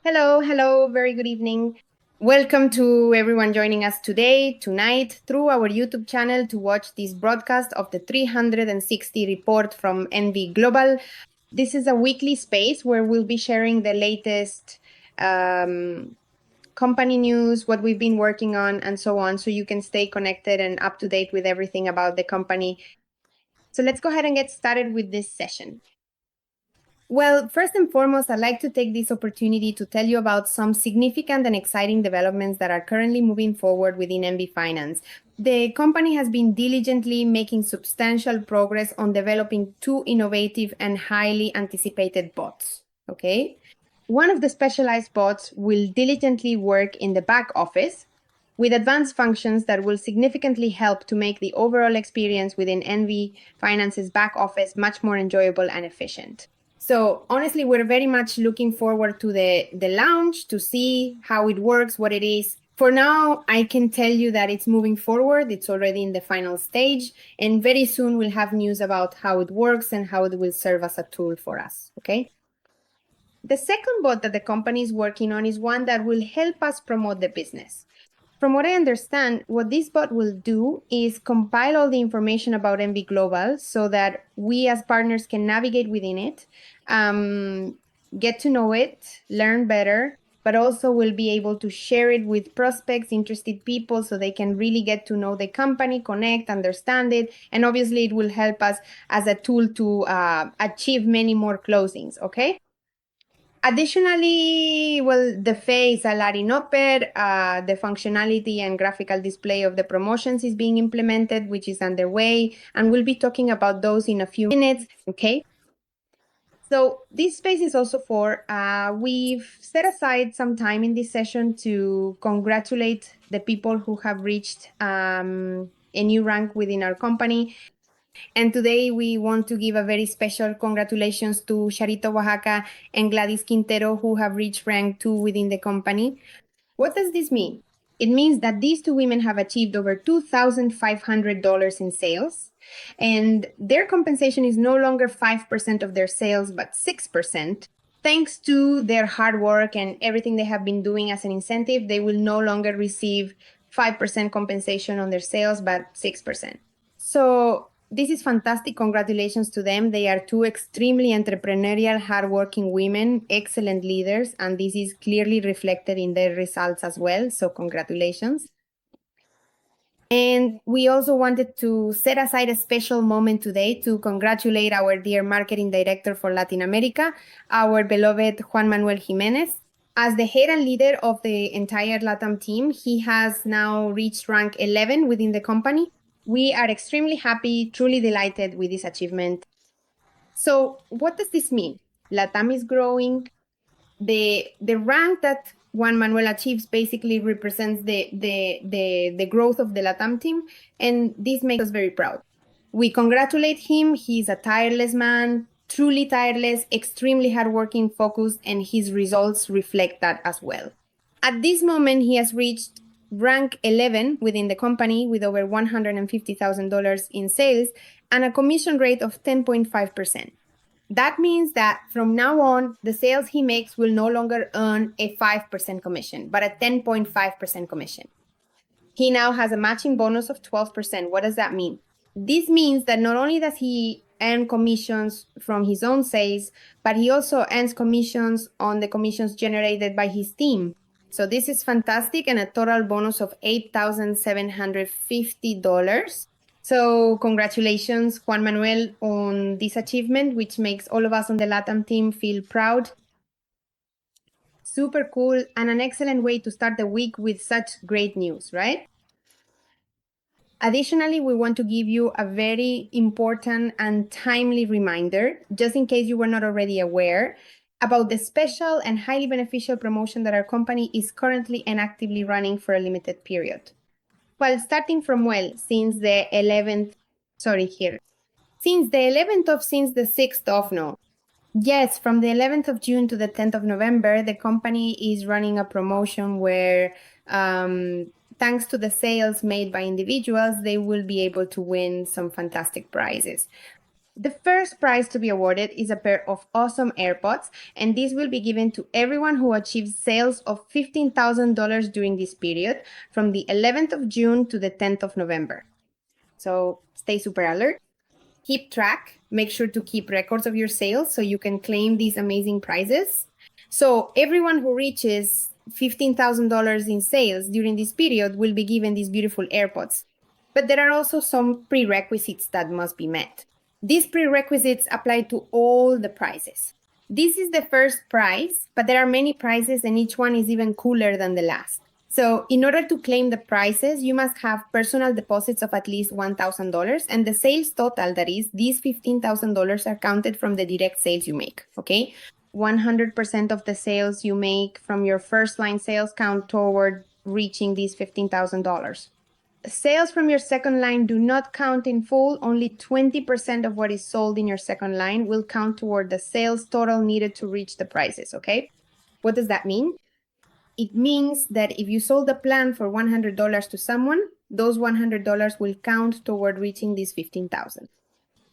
Hello, very good evening. Welcome to everyone joining us today, tonight, through our YouTube channel to watch this broadcast of the 360 report from NV Global. This is a weekly space where we'll be sharing the latest company news, what we've been working on, and so on, so you can stay connected and up to date with everything about the company. So let's go ahead and get started with this session. Well, first and foremost, I'd like to take this opportunity to tell you about some significant and exciting developments that are currently moving forward within NV Finance. The company has been diligently making substantial progress on developing two innovative and highly anticipated bots. Okay? One of the specialized bots will diligently work in the back office with advanced functions that will significantly help to make the overall experience within NV Finance's back office much more enjoyable and efficient. So honestly, we're very much looking forward to the launch to see how it works, what it is. For now, I can tell you that it's moving forward. It's already in the final stage, and very soon we'll have news about how it works and how it will serve as a tool for us, okay? The second bot that the company is working on is one that will help us promote the business. From what I understand, what this bot will do is compile all the information about NV Global so that we as partners can navigate within it, get to know it, learn better, but also will be able to share it with prospects, interested people, so they can really get to know the company, connect, understand it, and obviously it will help us as a tool to achieve many more closings, okay? Additionally, well, the face Alarinopper, the functionality and graphical display of the promotions is being implemented, which is underway, and we'll be talking about those in a few minutes, okay? So this space is also for, we've set aside some time in this session to congratulate the people who have reached a new rank within our company. And today we want to give a very special congratulations to Charito Oaxaca and Gladys Quintero, who have reached rank 2 within the company. What does this mean? It means that these two women have achieved over $2,500 in sales, and their compensation is no longer 5% of their sales, but 6%. Thanks to their hard work and everything they have been doing as an incentive, they will no longer receive 5% compensation on their sales, but 6%. So this is fantastic. Congratulations to them. They are two extremely entrepreneurial, hardworking women, excellent leaders, and this is clearly reflected in their results as well. So congratulations. And we also wanted to set aside a special moment today to congratulate our dear marketing director for Latin America, our beloved Juan Manuel Jimenez. As the head and leader of the entire LATAM team, he has now reached rank 11 within the company. We are extremely happy, truly delighted with this achievement. So what does this mean? LATAM is growing. The rank that Juan Manuel achieves basically represents the growth of the LATAM team, and this makes us very proud. We congratulate him. He's a tireless man, truly tireless, extremely hardworking, focused, and his results reflect that as well. At this moment, he has reached rank 11 within the company with over $150,000 in sales and a commission rate of 10.5%. That means that from now on, the sales he makes will no longer earn a 5% commission, but a 10.5% commission. He now has a matching bonus of 12%. What does that mean? This means that not only does he earn commissions from his own sales, but he also earns commissions on the commissions generated by his team. So this is fantastic, and a total bonus of $8,750. So congratulations, Juan Manuel, on this achievement, which makes all of us on the LATAM team feel proud. Super cool, and an excellent way to start the week with such great news, right? Additionally, we want to give you a very important and timely reminder, just in case you were not already aware, about the special and highly beneficial promotion that our company is currently and actively running for a limited period. Well, starting from since the 11th of, no. Yes, from the 11th of June to the 10th of November, the company is running a promotion where, thanks to the sales made by individuals, they will be able to win some fantastic prizes. The first prize to be awarded is a pair of awesome AirPods, and this will be given to everyone who achieves sales of $15,000 during this period from the 11th of June to the 10th of November. So stay super alert. Keep track. Make sure to keep records of your sales so you can claim these amazing prizes. So everyone who reaches $15,000 in sales during this period will be given these beautiful AirPods. But there are also some prerequisites that must be met. These prerequisites apply to all the prizes. This is the first prize, but there are many prizes and each one is even cooler than the last. So in order to claim the prizes, you must have personal deposits of at least $1,000, and the sales total, that is, these $15,000 are counted from the direct sales you make, okay? 100% of the sales you make from your first line sales count toward reaching these $15,000. Sales from your second line do not count in full. Only 20% of what is sold in your second line will count toward the sales total needed to reach the prices, okay? What does that mean? It means that if you sold a plan for $100 to someone, those $100 will count toward reaching these $15,000.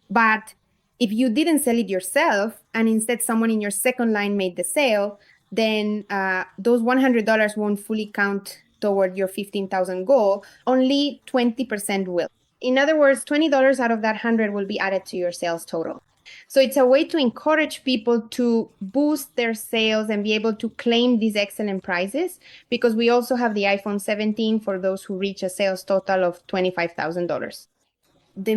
But if you didn't sell it yourself and instead someone in your second line made the sale, then those $100 won't fully count toward your 15,000 goal. Only 20% will. In other words, $20 out of that 100 will be added to your sales total. So it's a way to encourage people to boost their sales and be able to claim these excellent prizes, because we also have the iPhone 17 for those who reach a sales total of $25,000. The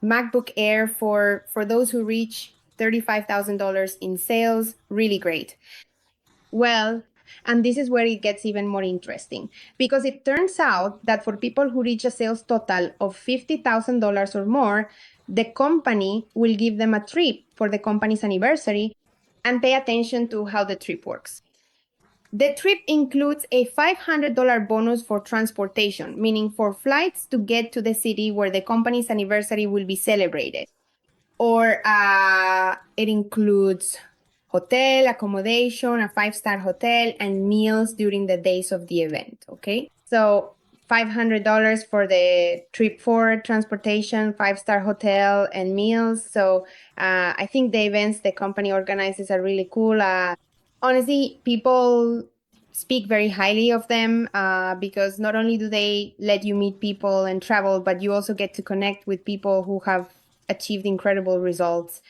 MacBook Air for those who reach $35,000 in sales, really great. Well, and this is where it gets even more interesting, because it turns out that for people who reach a sales total of $50,000 or more, the company will give them a trip for the company's anniversary, and pay attention to how the trip works. The trip includes a $500 bonus for transportation, meaning for flights to get to the city where the company's anniversary will be celebrated. Or it includes hotel, accommodation, a 5-star hotel, and meals during the days of the event, okay? So $500 for the trip for transportation, 5-star hotel, and meals. So I think the events the company organizes are really cool. Honestly, people speak very highly of them because not only do they let you meet people and travel, but you also get to connect with people who have achieved incredible results.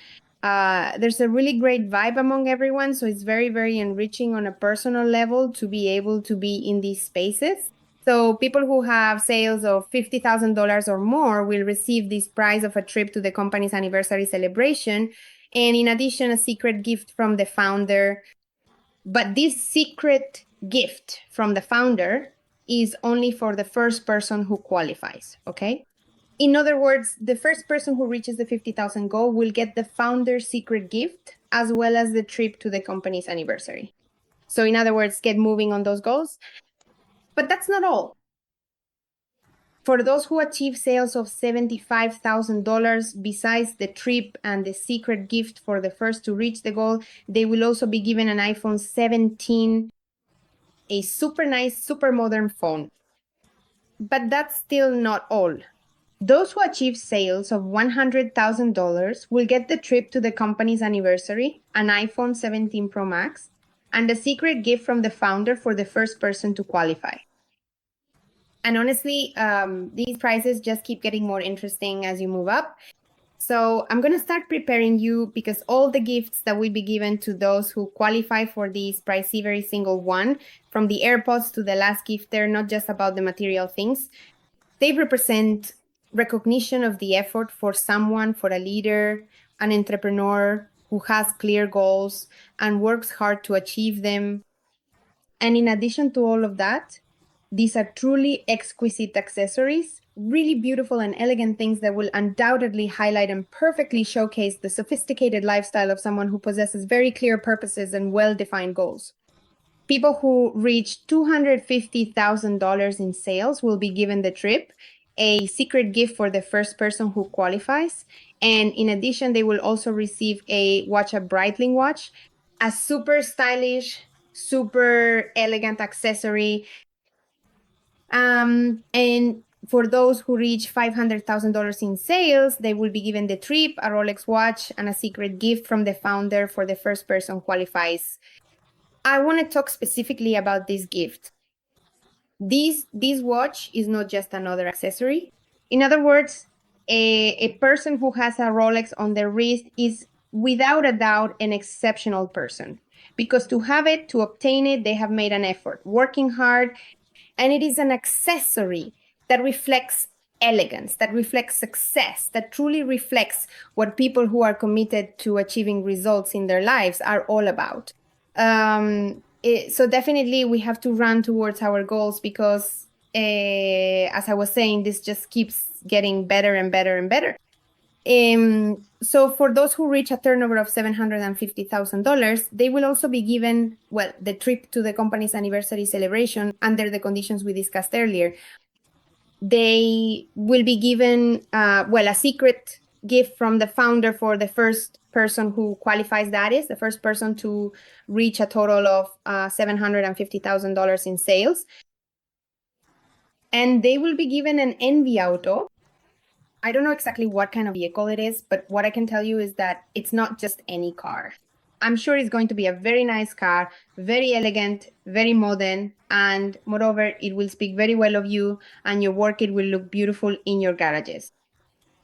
There's a really great vibe among everyone, so it's very, very enriching on a personal level to be able to be in these spaces. So people who have sales of $50,000 or more will receive this prize of a trip to the company's anniversary celebration, and in addition, a secret gift from the founder. But this secret gift from the founder is only for the first person who qualifies, okay? In other words, the first person who reaches the 50,000 goal will get the founder's secret gift as well as the trip to the company's anniversary. So in other words, get moving on those goals. But that's not all. For those who achieve sales of $75,000, besides the trip and the secret gift for the first to reach the goal, they will also be given an iPhone 17, a super nice, super modern phone. But that's still not all. Those who achieve sales of $100,000 will get the trip to the company's anniversary, an iPhone 17 Pro Max, and a secret gift from the founder for the first person to qualify. And honestly, these prizes just keep getting more interesting as you move up. So I'm going to start preparing you, because all the gifts that will be given to those who qualify for this pricey very single one, from the AirPods to the last gift, they're not just about the material things. They represent recognition of the effort for someone, for a leader, an entrepreneur who has clear goals and works hard to achieve them. And in addition to all of that, these are truly exquisite accessories, really beautiful and elegant things that will undoubtedly highlight and perfectly showcase the sophisticated lifestyle of someone who possesses very clear purposes and well-defined goals. People who reach $250,000 in sales will be given the trip, a secret gift for the first person who qualifies, and in addition, they will also receive a Breitling watch, a super stylish, super elegant accessory. And For those who reach $500,000 in sales, they will be given the trip, a Rolex watch, and a secret gift from the founder for the first person who qualifies. I want to talk specifically about this gift. This watch is not just another accessory. In other words, a person who has a Rolex on their wrist is without a doubt an exceptional person, because to have it, to obtain it, they have made an effort, working hard, and it is an accessory that reflects elegance, that reflects success, that truly reflects what people who are committed to achieving results in their lives are all about. So definitely we have to run towards our goals, because as I was saying, this just keeps getting better and better and better. So for those who reach a turnover of $750,000, they will also be given, well, the trip to the company's anniversary celebration under the conditions we discussed earlier. They will be given, a secret gift from the founder for the first person who qualifies, that is, the first person to reach a total of $750,000 in sales. And they will be given an NV auto. I don't know exactly what kind of vehicle it is, but what I can tell you is that it's not just any car. I'm sure it's going to be a very nice car, very elegant, very modern, and moreover, it will speak very well of you, and your work, it will look beautiful in your garages.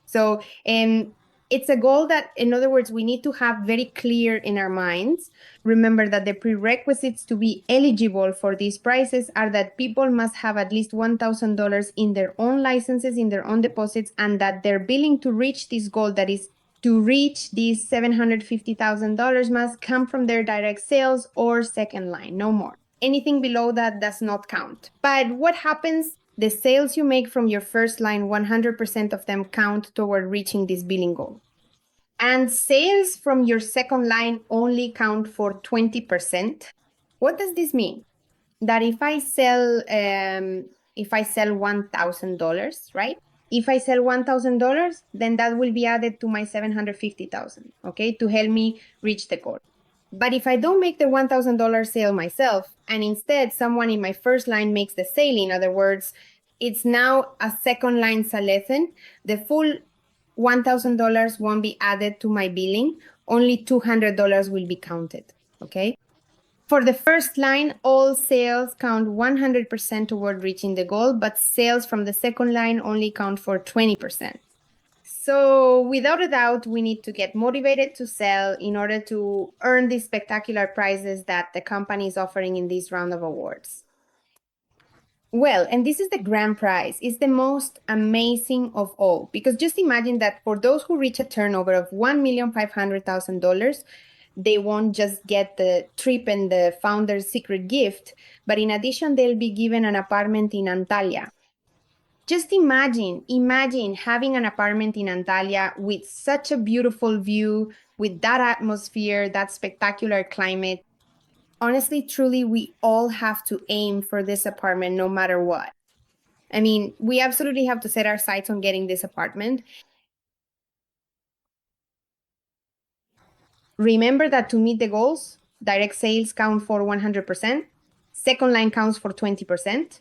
So it's a goal that, in other words, we need to have very clear in our minds. Remember that the prerequisites to be eligible for these prizes are that people must have at least $1,000 in their own licenses, in their own deposits, and that they're willing to reach this goal, that is, to reach these $750,000 must come from their direct sales or second line, no more. Anything below that does not count. But what happens? The sales you make from your first line, 100% of them count toward reaching this billing goal. And sales from your second line only count for 20%. What does this mean? That if I sell $1,000, right? If I sell $1,000, then that will be added to my 750,000, okay, to help me reach the goal. But if I don't make the $1,000 sale myself, and instead someone in my first line makes the sale, in other words, it's now a second line Salesen, the full $1,000 won't be added to my billing, only $200 will be counted, okay? For the first line, all sales count 100% toward reaching the goal, but sales from the second line only count for 20%. So without a doubt, we need to get motivated to sell in order to earn these spectacular prizes that the company is offering in this round of awards. Well, and this is the grand prize. It's the most amazing of all, because just imagine that for those who reach a turnover of $1,500,000, they won't just get the trip and the founder's secret gift, but in addition, they'll be given an apartment in Antalya. Just imagine having an apartment in Antalya with such a beautiful view, with that atmosphere, that spectacular climate. Honestly, truly, we all have to aim for this apartment no matter what. I mean, we absolutely have to set our sights on getting this apartment. Remember that to meet the goals, direct sales count for 100%, second line counts for 20%,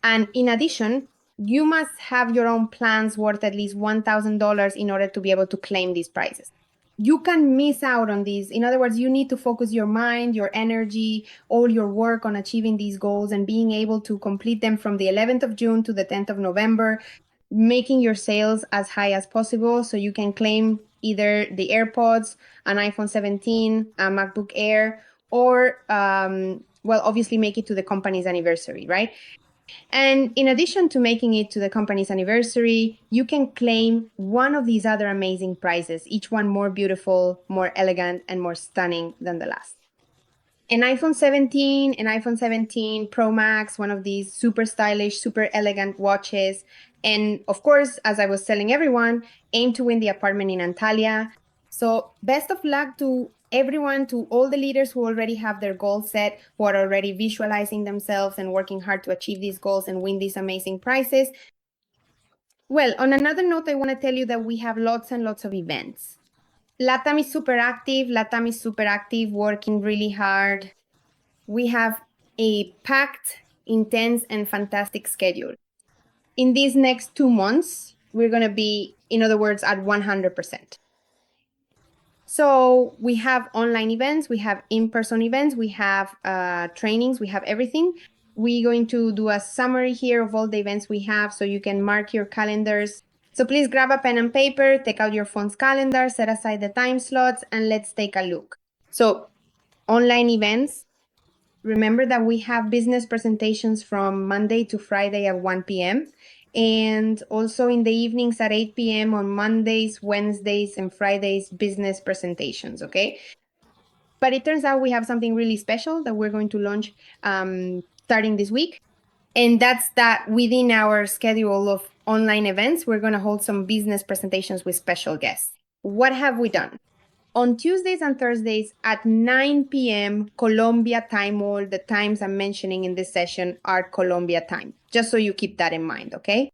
and in addition, you must have your own plans worth at least $1,000 in order to be able to claim these prizes. You can miss out on these. In other words, you need to focus your mind, your energy, all your work on achieving these goals and being able to complete them from the 11th of June to the 10th of November, making your sales as high as possible so you can claim either the AirPods, an iPhone 17, a MacBook Air, or, obviously make it to the company's anniversary, right? And in addition to making it to the company's anniversary, you can claim one of these other amazing prizes, each one more beautiful, more elegant, and more stunning than the last. An iPhone 17 Pro Max, one of these super stylish, super elegant watches. And of course, as I was telling everyone, aim to win the apartment in Antalya. So best of luck to everyone, to all the leaders who already have their goals set, who are already visualizing themselves and working hard to achieve these goals and win these amazing prizes. Well, on another note, I want to tell you that we have lots and lots of events. LATAM is super active, working really hard. We have a packed, intense, and fantastic schedule. in these next 2 months, we're going to be, in other words, at 100%. So we have online events, we have in-person events, we have trainings, we have everything. We're going to do a summary here of all the events we have so you can mark your calendars. So please grab a pen and paper, take out your phone's calendar, set aside the time slots, and let's take a look. So online events, remember that we have business presentations from Monday to Friday at 1 p.m. and also in the evenings at 8 p.m. on Mondays, Wednesdays, and Fridays, business presentations, okay? But it turns out we have something really special that we're going to launch starting this week. And that's that within our schedule of online events, we're going to hold some business presentations with special guests. What have we done? On Tuesdays and Thursdays at 9 p.m. Colombia time, all the times I'm mentioning in this session are Colombia time, just so you keep that in mind, okay?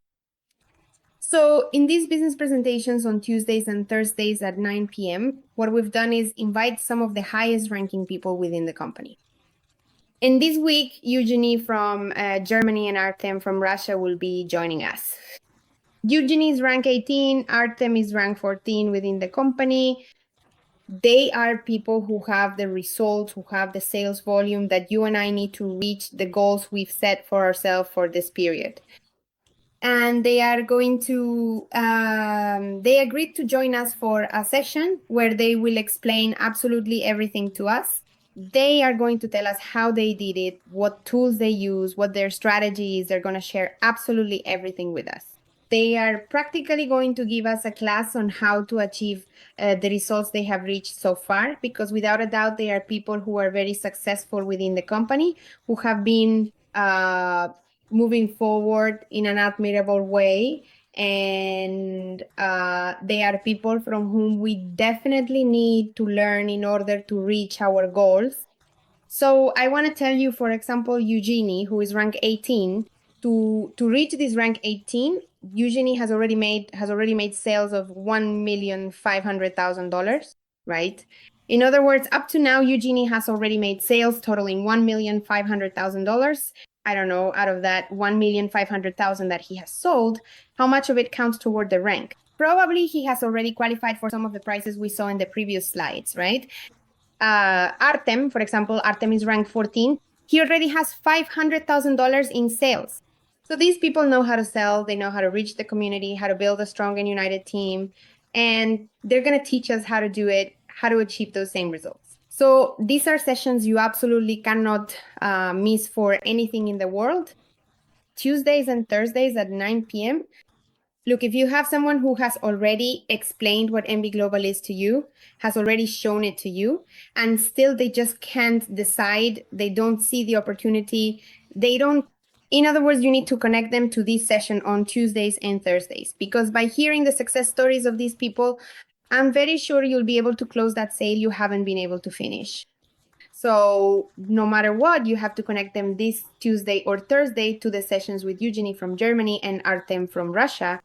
So in these business presentations on Tuesdays and Thursdays at 9 p.m., what we've done is invite some of the highest ranking people within the company. And this week, Eugenie from Germany and Artem from Russia will be joining us. Eugenie is rank 18, Artem is rank 14 within the company. They are people who have the results, who have the sales volume that you and I need to reach the goals we've set for ourselves for this period. And they are going to, they agreed to join us for a session where they will explain absolutely everything to us. They are going to tell us how they did it, what tools they use, what their strategy is. They're going to share absolutely everything with us. They are practically going to give us a class on how to achieve the results they have reached so far, because without a doubt, they are people who are very successful within the company, who have been moving forward in an admirable way. And they are people from whom we definitely need to learn in order to reach our goals. So I want to tell you, for example, Eugenie, who is rank 18, to reach this rank 18, Eugenie has already made sales of $1,500,000, right? In other words, up to now, Eugenie has already made sales totaling $1,500,000. I don't know, out of that 1,500,000 that he has sold, how much of it counts toward the rank? Probably he has already qualified for some of the prices we saw in the previous slides, right? Artem, for example, Artem is ranked 14. He already has $500,000 in sales. So these people know how to sell, they know how to reach the community, how to build a strong and united team, and they're going to teach us how to do it, how to achieve those same results. So these are sessions you absolutely cannot miss for anything in the world. Tuesdays and Thursdays at 9 p.m. Look, if you have someone who has already explained what NV Global is to you, has already shown it to you, and still they just can't decide, they don't see the opportunity, in other words, you need to connect them to this session on Tuesdays and Thursdays, because by hearing the success stories of these people, I'm very sure you'll be able to close that sale you haven't been able to finish. So no matter what, you have to connect them this Tuesday or Thursday to the sessions with Eugenie from Germany and Artem from Russia.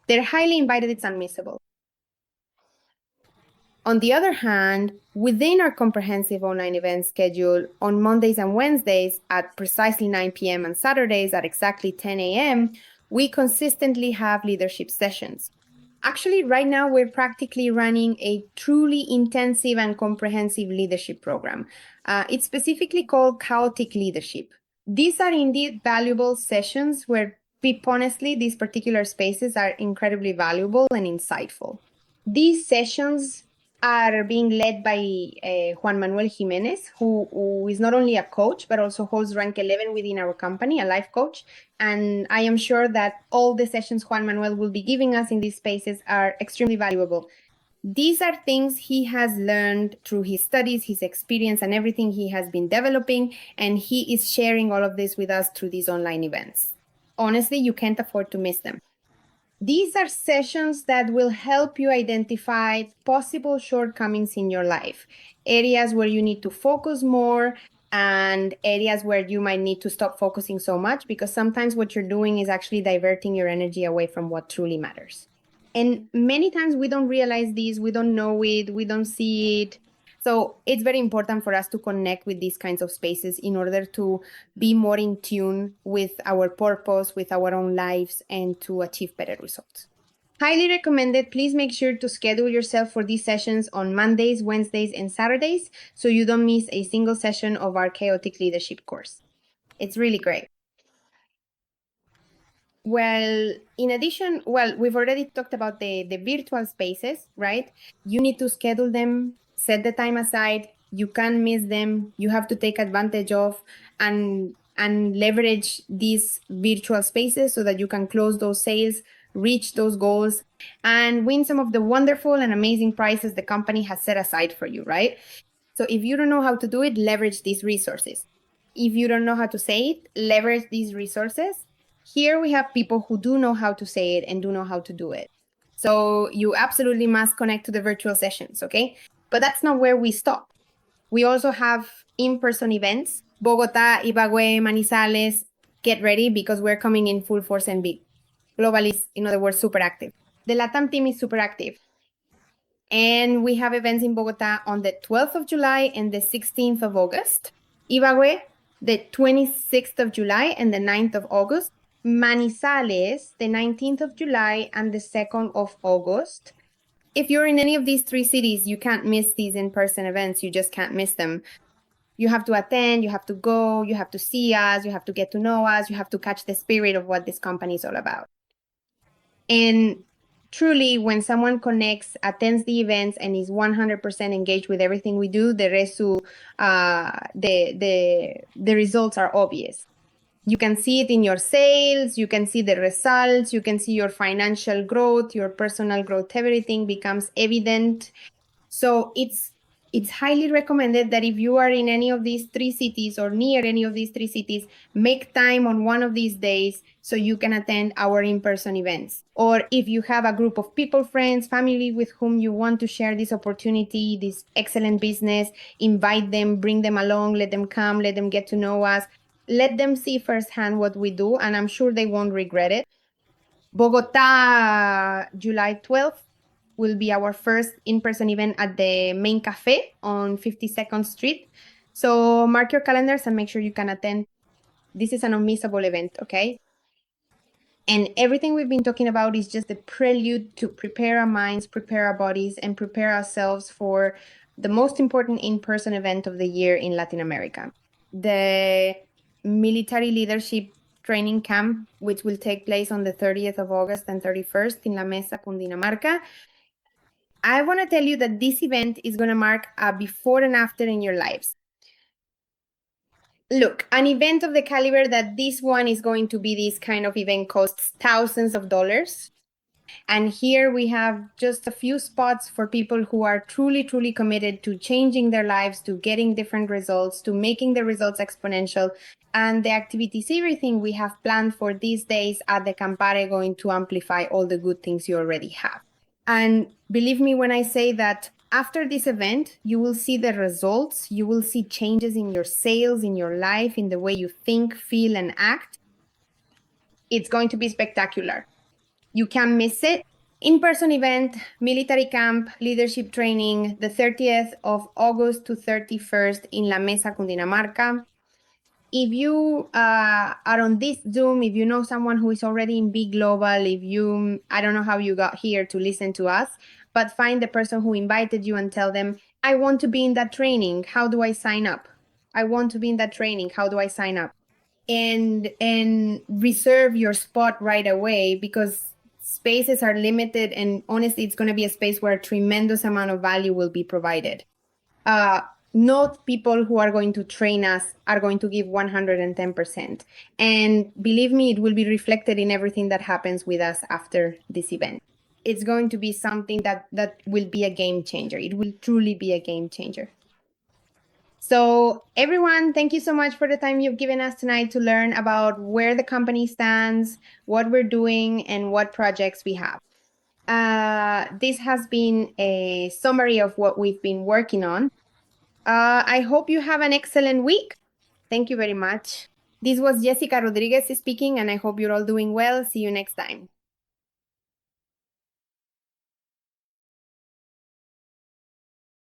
They're highly invited, it's unmissable. On the other hand, within our comprehensive online event schedule, on Mondays and Wednesdays at precisely 9 p.m. and Saturdays at exactly 10 a.m., we consistently have leadership sessions. Actually, right now, we're practically running a truly intensive and comprehensive leadership program. It's specifically called Chaotic Leadership. These are indeed valuable sessions where, honestly, these particular spaces are incredibly valuable and insightful. These sessions are being led by Juan Manuel Jimenez, who is not only a coach, but also holds rank 11 within our company, a life coach. And I am sure that all the sessions Juan Manuel will be giving us in these spaces are extremely valuable. These are things he has learned through his studies, his experience, and everything he has been developing. And he is sharing all of this with us through these online events. Honestly, you can't afford to miss them. These are sessions that will help you identify possible shortcomings in your life, areas where you need to focus more and areas where you might need to stop focusing so much, because sometimes what you're doing is actually diverting your energy away from what truly matters. And many times we don't realize this, we don't know it, we don't see it. So it's very important for us to connect with these kinds of spaces in order to be more in tune with our purpose, with our own lives, and to achieve better results. Highly recommended. Please make sure to schedule yourself for these sessions on Mondays, Wednesdays, and Saturdays so you don't miss a single session of our Chaotic Leadership course. It's really great. Well, in addition, we've already talked about the virtual spaces, right? You need to schedule them, set the time aside. You can't miss them. You have to take advantage of and leverage these virtual spaces so that you can close those sales, reach those goals, and win some of the wonderful and amazing prizes the company has set aside for you, right? So if you don't know how to do it, leverage these resources. If you don't know how to say it, leverage these resources. Here we have people who do know how to say it and do know how to do it. So you absolutely must connect to the virtual sessions, okay? But that's not where we stop. We also have in-person events. Bogota, Ibagué, Manizales, get ready because we're coming in full force and big. Global is, in other words, super active. The LATAM team is super active. And we have events in Bogota on the 12th of July and the 16th of August. Ibagué, the 26th of July and the 9th of August. Manizales, the 19th of July and the 2nd of August. If you're in any of these three cities, you can't miss these in-person events. You just can't miss them. You have to attend, you have to go, you have to see us, you have to get to know us, you have to catch the spirit of what this company is all about. And truly, when someone connects, attends the events, and is 100% engaged with everything we do, the results are obvious. You can see it in your sales, you can see the results, you can see your financial growth, your personal growth, everything becomes evident. So it's highly recommended that if you are in any of these three cities or near any of these three cities, make time on one of these days so you can attend our in-person events. Or if you have a group of people, friends, family with whom you want to share this opportunity, this excellent business, invite them, bring them along, let them come, let them get to know us, let them see firsthand what we do, and I'm sure they won't regret it. Bogota, July 12th, will be our first in-person event at the main cafe on 52nd Street. So mark your calendars and make sure you can attend. This is an unmissable event, okay? And everything we've been talking about is just the prelude to prepare our minds, prepare our bodies, and prepare ourselves for the most important in-person event of the year in Latin America. The military leadership training camp, which will take place on the 30th of August and 31st in La Mesa, Cundinamarca. I want to tell you that this event is going to mark a before and after in your lives. Look, an event of the caliber that this one is going to be, this kind of event costs thousands of dollars. And here we have just a few spots for people who are truly, truly committed to changing their lives, to getting different results, to making the results exponential. And the activities, everything we have planned for these days at the Campare going to amplify all the good things you already have. And believe me when I say that after this event, you will see the results. You will see changes in your sales, in your life, in the way you think, feel, and act. It's going to be spectacular. You can't miss it. In-person event, military camp, leadership training, the 30th of August to 31st in La Mesa, Cundinamarca. If you are on this Zoom, if you know someone who is already in B Global, I don't know how you got here to listen to us, but find the person who invited you and tell them, I want to be in that training. How do I sign up? I want to be in that training. How do I sign up? And reserve your spot right away, because spaces are limited, and honestly, it's going to be a space where a tremendous amount of value will be provided. Not people who are going to train us are going to give 110%. And believe me, it will be reflected in everything that happens with us after this event. It's going to be something that will be a game changer. It will truly be a game changer. So everyone, thank you so much for the time you've given us tonight to learn about where the company stands, what we're doing, and what projects we have. This has been a summary of what we've been working on. I hope you have an excellent week. Thank you very much. This was Jessica Rodriguez speaking, and I hope you're all doing well. See you next time.